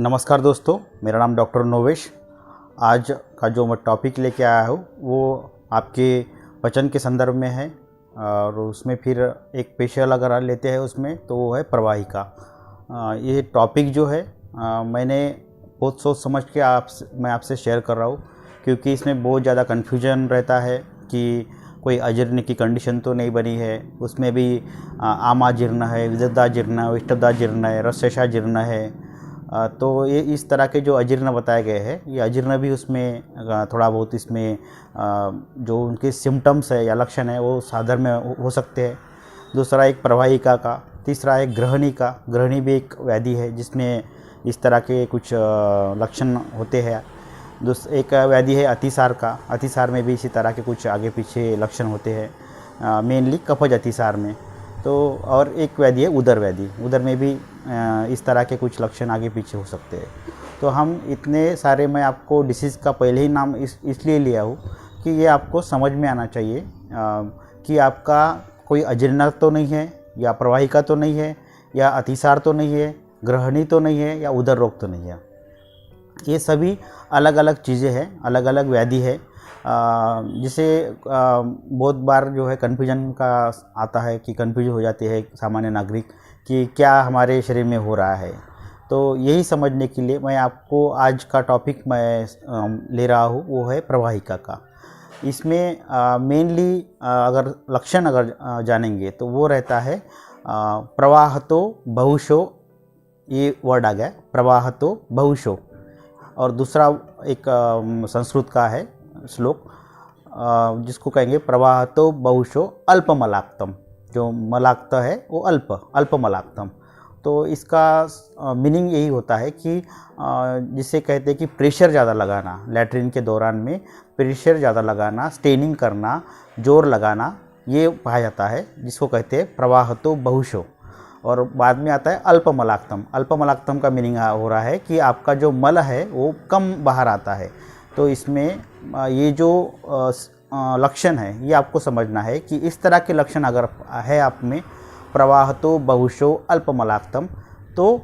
नमस्कार दोस्तों, मेरा नाम डॉक्टर नोवेश। आज का जो मैं टॉपिक लेके आया हूँ वो आपके वचन के संदर्भ में है और उसमें फिर एक पेशेवर अगर लेते हैं उसमें तो वो है प्रवाहिका। ये टॉपिक जो है मैंने बहुत सोच समझ के मैं आपसे शेयर कर रहा हूँ, क्योंकि इसमें बहुत ज़्यादा कन्फ्यूजन रहता है कि कोई अजीर्ण की कंडीशन तो नहीं बनी है। उसमें भी आमाजीर्ण है, विदग्धाजीर्ण, विष्टब्धाजीर्ण है, रसशेषाजीर्ण है। तो ये इस तरह के जो अजीर्ण बताए गए हैं, ये अजीर्ण भी उसमें थोड़ा बहुत इसमें जो उनके सिम्टम्स है या लक्षण है वो साधारण में हो सकते हैं। दूसरा एक प्रवाहिका का, तीसरा एक ग्रहणी का। ग्रहणी भी एक व्याधि है जिसमें इस तरह के कुछ लक्षण होते हैं। एक व्याधि है अतिसार का। अतिसार में भी इसी तरह के कुछ आगे पीछे लक्षण होते हैं, मेनली कफज अतिसार में। तो और एक व्याधि है उदर व्याधि। उदर में भी इस तरह के कुछ लक्षण आगे पीछे हो सकते हैं। तो हम इतने सारे, मैं आपको डिसीज़ का पहले ही नाम इसलिए लिया हूँ कि ये आपको समझ में आना चाहिए कि आपका कोई अजीर्ण तो नहीं है, या प्रवाहिका तो नहीं है, या अतिसार तो नहीं है, ग्रहणी तो नहीं है, या उदर रोग तो नहीं है। ये सभी अलग अलग चीज़ें हैं, अलग अलग व्याधि है, जिसे बहुत बार जो है कन्फ्यूजन का आता है कि कन्फ्यूज हो जाते हैं सामान्य नागरिक कि क्या हमारे शरीर में हो रहा है। तो यही समझने के लिए मैं आपको आज का टॉपिक मैं ले रहा हूँ, वो है प्रवाहिका का। इसमें मेनली अगर लक्षण जानेंगे तो वो रहता है प्रवाहतो बहुशो, ये वर्ड आ गया, प्रवाहतो बहुशो। और दूसरा एक संस्कृत का है श्लोक जिसको कहेंगे प्रवाहतो बहुशो अल्पमलाक्तम। जो मलाक्त है वो अल्पमलाक्तम। तो इसका मीनिंग यही होता है कि जिसे कहते हैं कि प्रेशर ज़्यादा लगाना, लैट्रिन के दौरान में प्रेशर ज़्यादा लगाना, स्टेनिंग करना, जोर लगाना, ये पाया जाता है, जिसको कहते हैं प्रवाहतो बहुशो। और बाद में आता है अल्पमलाक्तम। अल्पमलाक्तम का मीनिंग हो रहा है कि आपका जो मल है वो कम बाहर आता है। तो इसमें ये जो लक्षण है ये आपको समझना है कि इस तरह के लक्षण अगर है आप में, प्रवाहतो बहुशो अल्पमलाक्तम, तो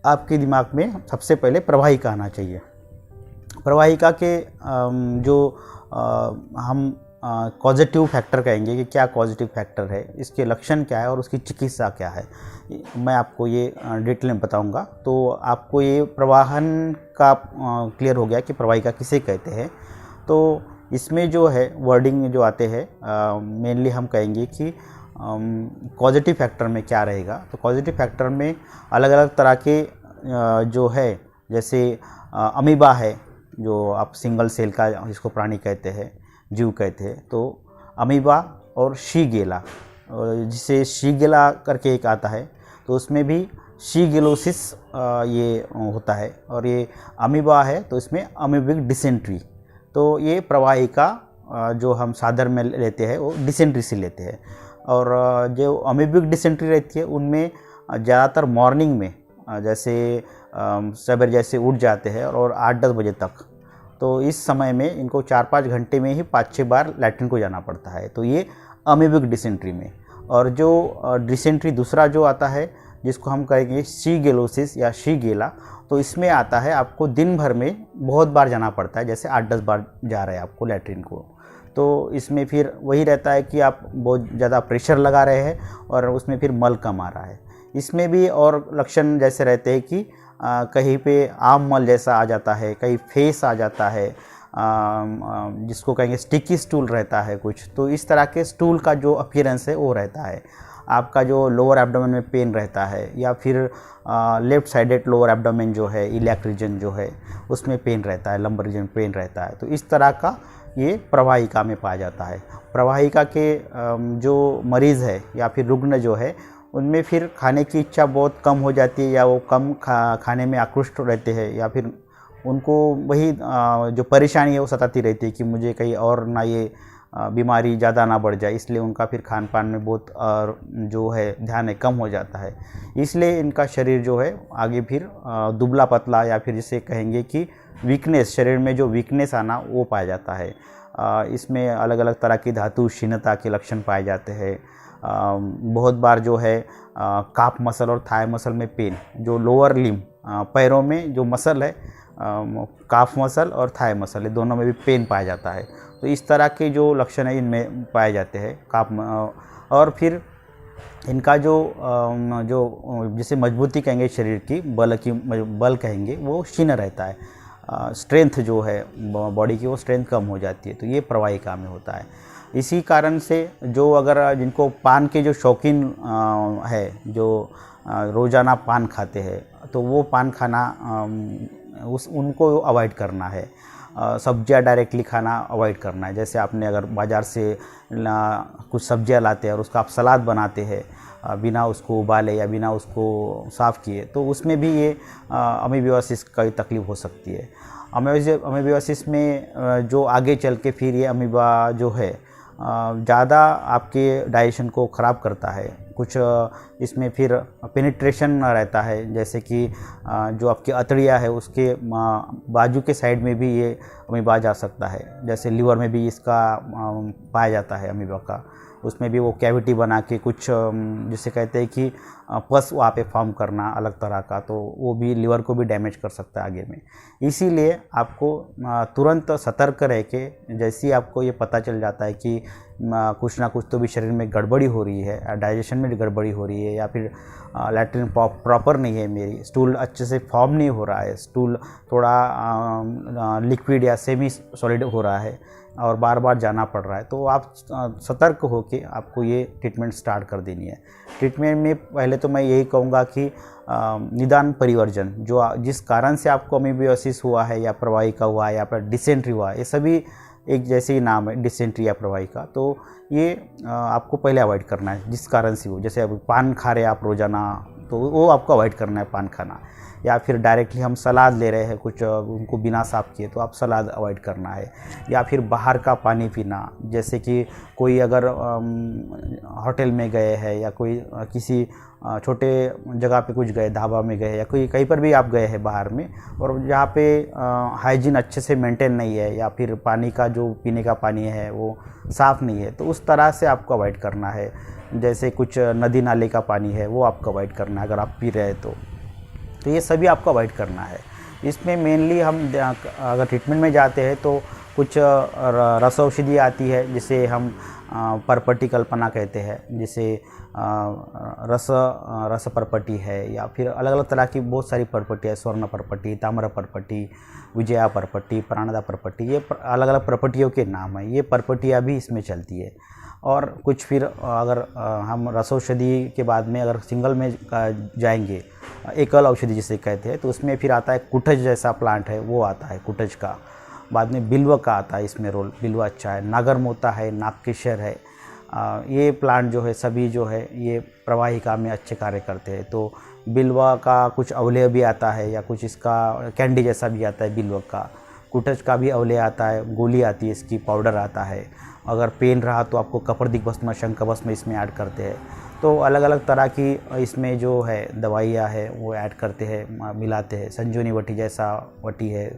आपके दिमाग में सबसे पहले प्रवाहिका आना चाहिए। प्रवाहिका के जो हम पॉजिटिव फैक्टर कहेंगे कि क्या पॉजिटिव फैक्टर है, इसके लक्षण क्या है और उसकी चिकित्सा क्या है, मैं आपको ये डिटेल में बताऊंगा। तो आपको ये प्रवाहन का क्लियर हो गया कि प्रवाहिका किसे कहते हैं। तो इसमें जो है वर्डिंग जो आते हैं, मेनली हम कहेंगे कि पॉजिटिव फैक्टर में क्या रहेगा। तो पॉजिटिव फैक्टर में अलग अलग तरह के जो है, जैसे अमीबा है, जो आप सिंगल सेल का जिसको प्राणी कहते हैं, जीव कहते हैं। तो अमीबा और शीगेला, जिसे शीगेला करके एक आता है, तो उसमें भी शीगेलोसिस ये होता है। और ये अमीबा है तो इसमें अमीबिक डिसेंट्री। तो ये प्रवाहिका जो हम साधारण में लेते हैं वो डिसेंट्री से लेते हैं। और जो अमीबिक डिसेंट्री रहती है उनमें ज़्यादातर मॉर्निंग में, जैसे सवेरे जैसे उठ जाते हैं और 8-10 बजे तक, तो इस समय में इनको 4-5 घंटे में ही 5-6 बार लैट्रिन को जाना पड़ता है। तो ये अमीबिक डिसेंट्री में। और जो डिसेंट्री दूसरा जो आता है जिसको हम कहेंगे शीगेलोसिस या शीगेला, तो इसमें आता है आपको दिन भर में बहुत बार जाना पड़ता है, जैसे 8-10 बार जा रहे हैं आपको लैट्रिन को। तो इसमें फिर वही रहता है कि आप बहुत ज़्यादा प्रेशर लगा रहे हैं और उसमें फिर मल कम आ रहा है। इसमें भी और लक्षण जैसे रहते हैं कि कहीं पे आम मल जैसा आ जाता है, कहीं फेस आ जाता है, जिसको कहेंगे स्टिकी स्टूल रहता है कुछ। तो इस तरह के स्टूल का जो अपीयरेंस है वो रहता है। आपका जो लोअर एब्डोमेन में पेन रहता है, या फिर लेफ्ट साइडेड लोअर एब्डोमेन जो है, इलियाक रीजन जो है, उसमें पेन रहता है, लंबर रीजन पेन रहता है। तो इस तरह का ये प्रवाहिका में पाया जाता है। प्रवाहिका के जो मरीज़ है या फिर रुग्ण जो है, उनमें फिर खाने की इच्छा बहुत कम हो जाती है, या वो कम खाने में आकृष्ट रहते हैं, या फिर उनको वही जो परेशानी है वो सताती रहती है कि मुझे कहीं और ना ये बीमारी ज़्यादा ना बढ़ जाए। इसलिए उनका फिर खान पान में बहुत जो है ध्यान है कम हो जाता है। इसलिए इनका शरीर जो है आगे फिर दुबला पतला, या फिर जिसे कहेंगे कि वीकनेस, शरीर में जो वीकनेस आना वो पाया जाता है। इसमें अलग अलग तरह की धातु क्षीणता के लक्षण पाए जाते हैं। बहुत बार जो है काफ मसल और थाई मसल में पेन, जो लोअर लिम पैरों में जो मसल है काफ मसल और थाई मसल है, दोनों में भी पेन पाया जाता है। तो इस तरह के जो लक्षण है इनमें पाए जाते हैं और फिर इनका जो जिसे मजबूती कहेंगे शरीर की, बल कहेंगे, वो क्षीण रहता है। स्ट्रेंथ जो है बॉडी की, वो स्ट्रेंथ कम हो जाती है। तो ये प्रवाहिका में होता है। इसी कारण से जो अगर जिनको पान के जो शौकीन है, जो रोज़ाना पान खाते हैं, तो वो पान खाना उनको अवॉइड करना है। सब्जियां डायरेक्टली खाना अवॉइड करना है। जैसे आपने अगर बाज़ार से कुछ सब्जियां लाते हैं और उसका आप सलाद बनाते हैं बिना उसको उबाले या बिना उसको साफ़ किए, तो उसमें भी ये अमीबियोसिस की तकलीफ़ हो सकती है। अमीबियोसिस में जो आगे चल के फिर ये अमीबा जो है ज़्यादा आपके डाइजेशन को ख़राब करता है। कुछ इसमें फिर पेनिट्रेशन रहता है, जैसे कि जो आपकी अतड़ियाँ है उसके बाजू के साइड में भी ये अमीबा जा सकता है। जैसे लिवर में भी इसका पाया जाता है अमीबा का, उसमें भी वो कैविटी बना के कुछ जिसे कहते हैं कि पस वहाँ पे फॉर्म करना अलग तरह का, तो वो भी लिवर को भी डैमेज कर सकता है आगे में। इसीलिए आपको तुरंत सतर्क रह के, जैसे ही आपको ये पता चल जाता है कि कुछ ना कुछ तो भी शरीर में गड़बड़ी हो रही है, डाइजेशन में गड़बड़ी हो रही है, या फिर लैट्रिन प्रॉपर नहीं है, मेरी स्टूल अच्छे से फॉर्म नहीं हो रहा है, स्टूल थोड़ा लिक्विड या सेमी सॉलिड हो रहा है और बार बार जाना पड़ रहा है, तो आप सतर्क हो के आपको ये ट्रीटमेंट स्टार्ट कर देनी है। ट्रीटमेंट में पहले तो मैं यही कहूँगा कि निदान परिवर्जन, जो जिस कारण से आपको अमीबियोसिस हुआ है या प्रवाहिका हुआ है या फिर डिसेंट्री हुआ है, ये सभी एक जैसे ही नाम है, डिसेंट्री या प्रवाहिका। तो ये आपको पहले अवॉइड करना है जिस कारण से हो। जैसे अब पान खा रहे हैं आप रोज़ाना, तो वो आपको अवॉइड करना है पान खाना। या फिर डायरेक्टली हम सलाद ले रहे हैं कुछ उनको बिना साफ़ किए, तो आप सलाद अवॉइड करना है। या फिर बाहर का पानी पीना, जैसे कि कोई अगर होटल में गए हैं या कोई किसी छोटे जगह पे कुछ गए, ढाबा में गए या कोई कहीं पर भी आप गए हैं बाहर में, और जहाँ पे हाइजीन अच्छे से मेंटेन नहीं है या फिर पानी का जो पीने का पानी है वो साफ़ नहीं है, तो उस तरह से आपको अवॉइड करना है। जैसे कुछ नदी नाले का पानी है वो आपको अवॉइड करना है अगर आप पी रहे हैं तो ये सभी आपको अवॉइड करना है। इसमें मेनली हम अगर ट्रीटमेंट में जाते हैं तो कुछ रस औषधि आती है जिसे हम परपटी कल्पना कहते हैं, जिसे रस परपटी है, या फिर अलग अलग तरह की बहुत सारी परपटी है, स्वर्ण परपटी, ताम्र परपटी, विजया परपटी, प्राणदा परपटी, ये अलग अलग परपटियों के नाम हैं। ये परपटियाँ भी इसमें चलती है। और कुछ फिर अगर हम रस औषधि के बाद में अगर सिंगल में जाएंगे, एकल औषधि जिसे कहते हैं, तो उसमें फिर आता है कुटज जैसा प्लांट है, वो आता है कुटज का। बाद में बिल्व का आता है इसमें रोल, बिल्व अच्छा है, नागरमोता है, नागकेशर है। ये प्लांट जो है सभी जो है ये प्रवाहिका में अच्छे कार्य करते हैं। तो बिल्व का कुछ अवलेय भी आता है, या कुछ इसका कैंडी जैसा भी आता है बिल्व का। कुटज का भी अवलेय आता है, गोली आती है, इसकी पाउडर आता है। अगर पेन रहा तो आपको कपर्दिक भस्म, शंख भस्म इसमें ऐड करते हैं। तो अलग अलग तरह की इसमें जो है दवाइयाँ है वो ऐड करते हैं, मिलाते हैं। संजीवनी वटी जैसा वटी है,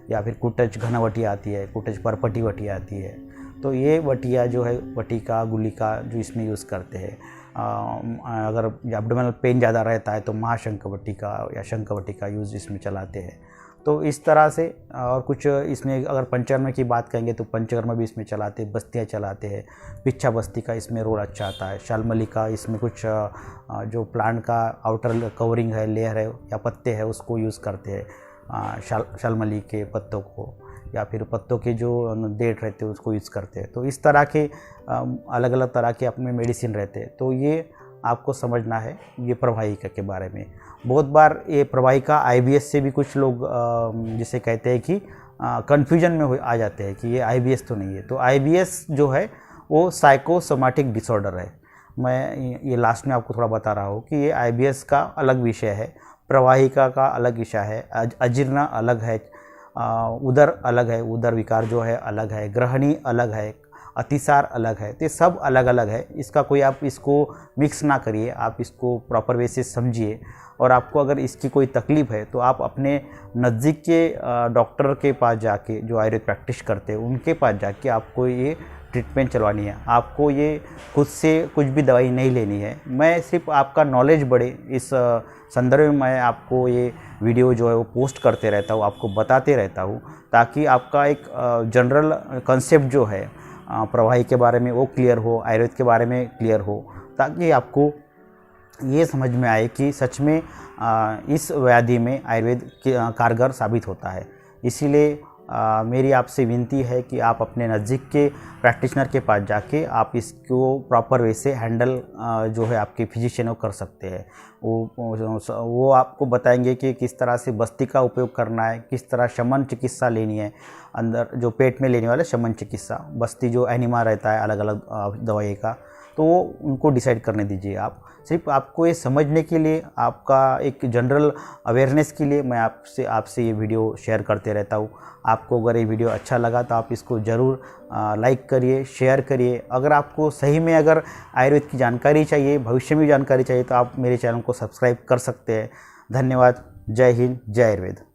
या फिर कुटज घन वटी आती है, कुटज परपटी वटी आती है। तो ये वटिया जो है, वटिका गुलिका जो इसमें यूज़ करते हैं। अगर एब्डोमिनल पेन ज़्यादा रहता है तो महाशंख वटिका या शंख वटिका यूज़ इसमें चलाते हैं। तो इस तरह से, और कुछ इसमें अगर पंचकर्म की बात करेंगे तो पंचकर्म भी इसमें चलाते हैं, बस्तियाँ चलाते हैं। पिच्छा बस्ती का इसमें रोल अच्छा आता है। शालमली का इसमें कुछ जो प्लांट का आउटर कवरिंग है, लेयर है या पत्ते हैं, उसको यूज़ करते हैं। शालमली के पत्तों को, या फिर पत्तों के जो डेट रहते हैं उसको यूज़ करते हैं। तो इस तरह के अलग अलग तरह के अपने मेडिसिन रहते हैं। तो ये आपको समझना है ये प्रवाहिका के बारे में। बहुत बार ये प्रवाहिका आईबीएस से भी कुछ लोग जिसे कहते हैं कि कन्फ्यूजन में आ जाते हैं कि ये आईबीएस तो नहीं है। तो आईबीएस जो है वो साइकोसोमैटिक डिसऑर्डर है। मैं ये लास्ट में आपको थोड़ा बता रहा हूँ कि ये आईबीएस का अलग विषय है, प्रवाहिका का अलग विषय है, अजीर्ण अलग है, उदर अलग है, उदर विकार जो है अलग है, ग्रहणी अलग है, अतिसार अलग है। तो ये सब अलग अलग है। इसका कोई आप इसको मिक्स ना करिए, आप इसको प्रॉपर वे से समझिए। और आपको अगर इसकी कोई तकलीफ़ है तो आप अपने नज़दीक के डॉक्टर के पास जाके, जो आयुर्वेद प्रैक्टिस करते हैं, उनके पास जाके आपको ये ट्रीटमेंट चलवानी है। आपको ये खुद से कुछ भी दवाई नहीं लेनी है। मैं सिर्फ आपका नॉलेज बढ़े इस संदर्भ में मैं आपको ये वीडियो जो है वो पोस्ट करते रहता हूँ, आपको बताते रहता हूँ, ताकि आपका एक जनरल कंसेप्ट जो है प्रवाही के बारे में वो क्लियर हो, आयुर्वेद के बारे में क्लियर हो, ताकि आपको ये समझ में आए कि सच में इस व्याधि में आयुर्वेद कारगर साबित होता है। इसीलिए मेरी आपसे विनती है कि आप अपने नज़दीक के प्रैक्टिशनर के पास जाके आप इसको प्रॉपर वे से हैंडल जो है आपके फिजिशियन को कर सकते हैं। वो आपको बताएंगे कि किस तरह से बस्ती का उपयोग करना है, किस तरह शमन चिकित्सा लेनी है, अंदर जो पेट में लेने वाला शमन चिकित्सा, बस्ती जो एनिमा रहता है अलग अलग दवाई का, तो वो उनको डिसाइड करने दीजिए। आप सिर्फ आपको ये समझने के लिए, आपका एक जनरल अवेयरनेस के लिए मैं आपसे ये वीडियो शेयर करते रहता हूँ। आपको अगर ये वीडियो अच्छा लगा तो आप इसको ज़रूर लाइक करिए, शेयर करिए। अगर आपको सही में अगर आयुर्वेद की जानकारी चाहिए, भविष्य में जानकारी चाहिए, तो आप मेरे चैनल को सब्सक्राइब कर सकते हैं। धन्यवाद। जय हिंद, जय आयुर्वेद।